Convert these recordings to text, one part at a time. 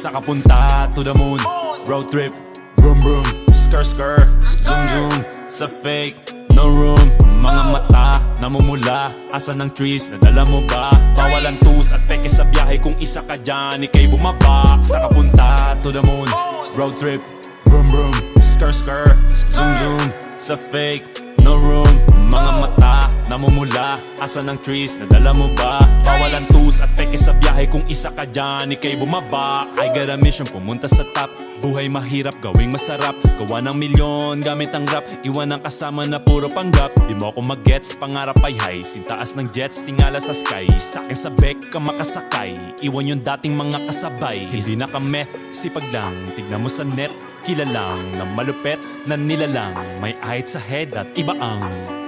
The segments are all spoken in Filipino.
Sa kapunta to the moon, road trip, vroom vroom, skr skr, zoom zoom. Sa fake, no room. Mga mata, namumula. Asan ang trees, nadala mo ba? Bawalan tus at peke sa biyahe. Kung isa ka dyan, ikay bumaba. Sa kapunta to the moon, road trip, vroom vroom, skr skr, zoom zoom. Sa fake, no room. Mga mata, namumula. Asan ang trees, nadala mo ba? Bawalan tus at peke sa biyahe. Kung isa ka dyan, ikay bumaba. I got a mission, pumunta sa top. Buhay mahirap, gawing masarap. Gawa ng milyon, gamit ang rap. Iwan ang kasama na puro panggap. Di mo ako mag-gets, pangarap ay high. Sintaas ng jets, tingala sa sky. Sakin sa bek ka makasakay. Iwan yung dating mga kasabay. Hindi na ka meth, sipag lang. Tignan mo sa net, kilalang na malupet na nilalang. May height sa head at iba ang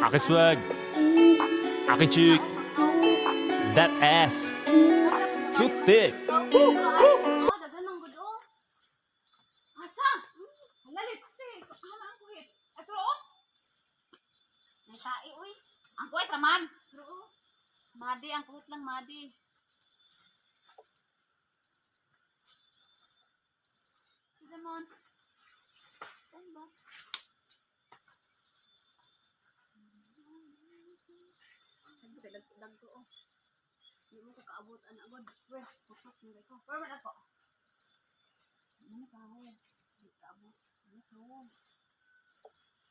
aking swag, aking chick, that ass, too thick. Ang kuwait naman. Madi, ang kuwait lang, Madi. Sige mo. Saan ba? Dagko, oh. Hindi mo ko kaabot, anagod. Weh, kapot mo ko. Where man ako? Ano ka, weh? Hindi kaabot. Ano ka, weh?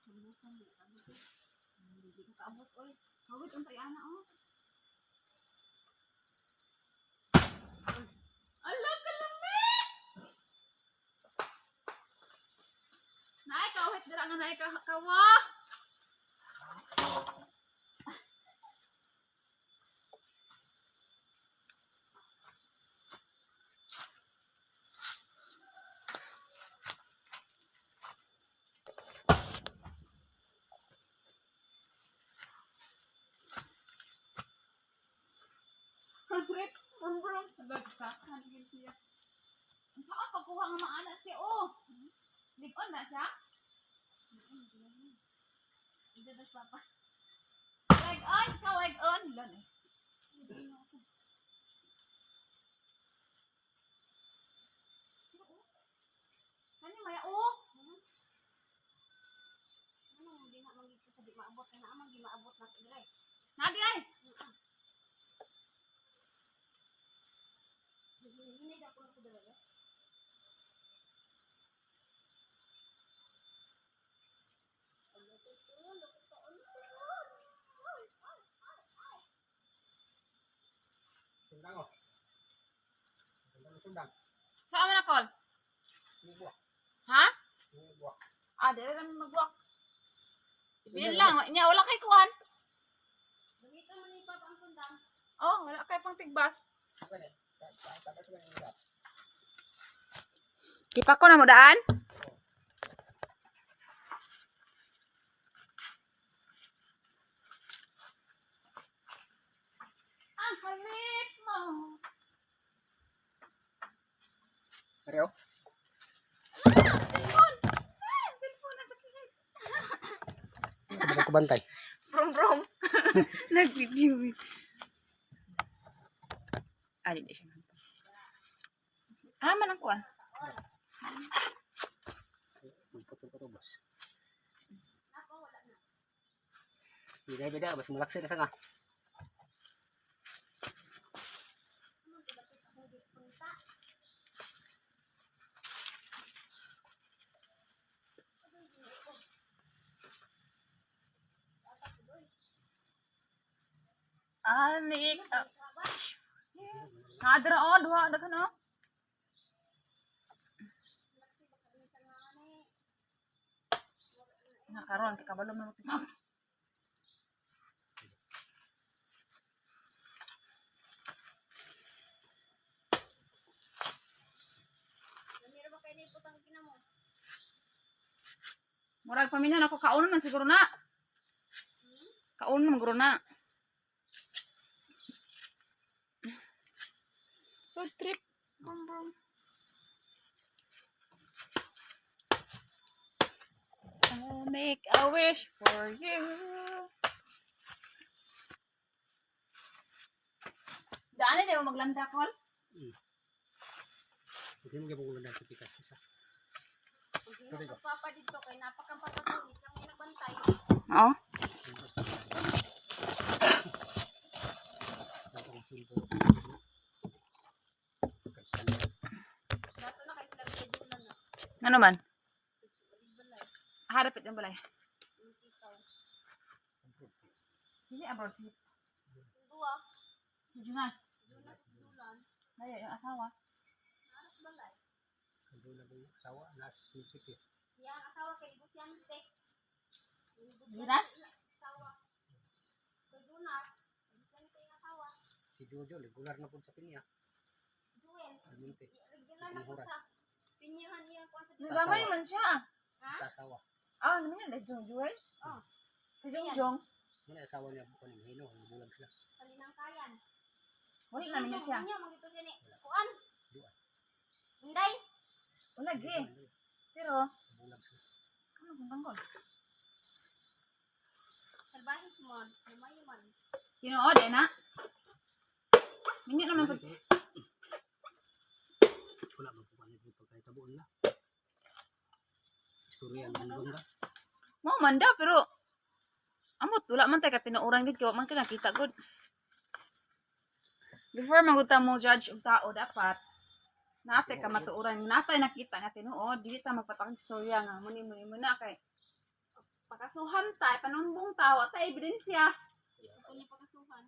Ano ka, weh? Hindi ko kaabot, oy. Hawit, ang tayana, oh. Ala, kalami! Naay, kawit, dira nga naay kawa. Trip, brum. Nagagsakan din siya. Ang saan pagkuha nga maana siya, oh. Ligon na siya? Hindi na papa. Wag-on, kawag-on. Ilan eh. Kani maya, oh. Ano, hindi na magiging sa di maabot. Na amang di maabot na sila eh. Nadi ay! Hindi na ako na kudalaga. Saan mo na, Col? Ha? Ah, dito kami mag-walk. Ibilin lang. Nya, wala kay kuhan. Dito mo ni Papa ang sundang. Oh, wala kay pang tigbas. Kipa ko na mo daan? Ang halit mo. Ariyo? Cellphone na sa pilit. Hindi ko bantay. Brom. Nag-video. Ah, hindi siya. Ah, manang kuhan. Puto-puto bos. Bida-bida, mas malaksa na nga. Anik. Hadra on, duha ada kana. Nakaroon ka kabalo mo. Murag paminyan ako kaunon man siguro na. Kaunon man siguro na. Road trip. Brum. I'll make a wish for you. Daan na, di mo maglanda, Col? Hindi mo gabong ulan sa pikas. Isa. Pag hindi na papa dito kay napakampapatulis ang nagbantay. Oo. Dato na kay sila schedulan na. Ano man? Harapit ang balay. Hindi abroad si Dua, Jonas. Jonas Dulan, Daya yung asawa. anak balay. Hindi na ba yung asawa? Nas music eh. Yan asawa kay Busyante. Jonas? Asawa. Kay Jonas, Busyante yung asawa. Si Jojo, regular na po sa pinya. Joel, Alminti. regular na po sa pinyahan niya ko sa Naglamay man siya. Ha? Sa asawa. Ah, ano yan? Let's Joel? Oh, Si Jongjong. Ano yung asawa niya po ni Hino? Bulag sila. kalinangkayan. Wala namin niya siya. Niya magito siya ni kuan. Dua. Inday. Wala, gi. Pero, Bulag sila. ano kung tanggol? Salbahis mo, lumayo man. Tinood, eh na? Minyo naman pag... Wala man po kanil dito kahit tabuan na. Istorya ng bangga. Mo man daw, pero... Amot, wala man tayo katinuuran gid kaya man ka nakita good. Before maguta mo judge og tao dapat naate ka matuuran. Natay nakita nga tinuod, dili ta magpatakig storya nga muni na kay pakasuhan tay panumbong tao ta ebidensya. Kung niya pagkasuhan.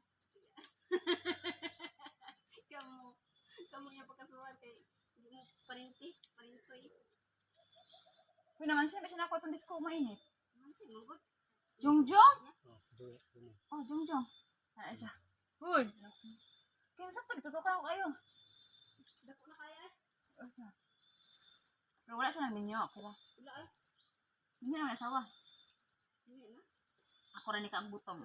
Kamu niya pagkasuhan kay parinti, parintoy. Kuy naman siya na ako tong disco mainit. Mansin mo gud. Jongjong? Oh, Jojo. Oh, Jongjong. Ay siya. Hoy. Kaya sa pagtutukan ko kayo. Dako na kaya eh. Pero wala siya ng ninyo, okay ba? Wala eh. Ninyo ang asawa. Hindi na. Ako rin ka ang butong.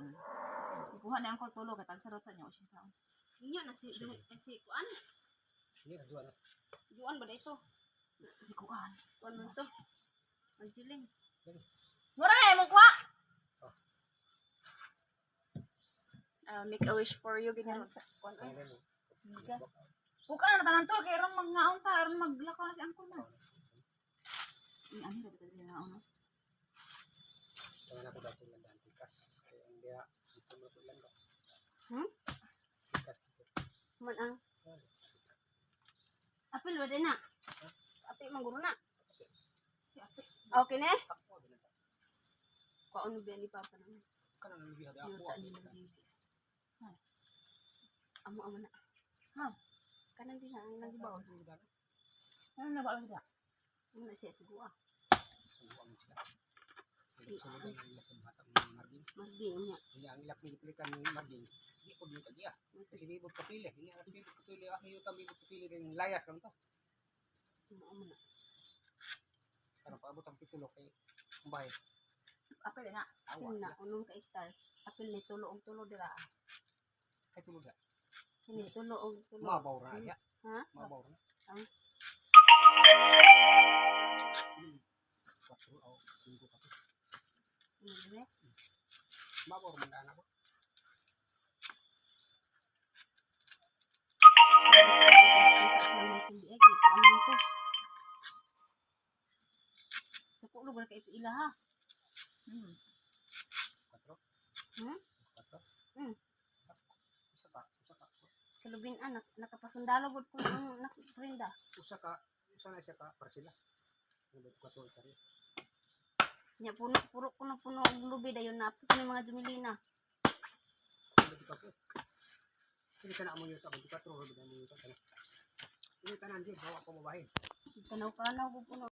Ikuha na ang tulog at tagsarotan niya o siya taon. Inyo na si kuan. Hindi, dua na. Juan ba ito? Si Kuan. Kuan mo to. Angeling. Mura na mo kuha! Make a wish for you, ganyan sa kuan. Ano na Bigas. Huwag na tanan to, kaya ron magnaon ta, ron maglakaw na si Angkol na. Ano na ba ito na ano? Kaya na po dati lang daan pikas. Kaya ang dia, ito mo po lang ba? Hmm? Pikas. Man ang. Apil ba din na? Apil mangguro na. Okay na eh? Kuan ba ni papa na? Kanang nabiha Yung ako. sa nila. Amo na. Ha? Kanang din ang nagibaw. Ano na ba ang siya? Ano na siya siguro ah. Margin niya. Hindi ang ilak ni pilikan ni Margin. Hindi po dito dia. Kasi bibot kapili. Hindi ang bibot kapili. Ako yung bibot kapili rin layas lang to. Amo na. Karang paabot ang titulo kay kumbay. Apil na. Apil na. Unong ka star. Apil ni tulo og tulo dira. Kay tulog na. Kini tulo og tulo. Mabaw na ya. Ha? Mabaw na. Ang 4 o 5 kape. ano dire? Mabaw man anak ko. Sa lugar kay ila ha. 4. Hmm? 4. Hmm. Usa ka. Kalubin anak nakapasundalo gud ko ang nakaprinda. Usa na siya ka para sila. Ano 4 ka rin. Nya puro puno og lubi dayon na apil ni mga dumilina. Hindi ka na mo yung sa 24 o hindi ka mo yung sa 24. Hindi ka na, hindi. Bawa ko mabahin. Kanaw-kanaw ko puno.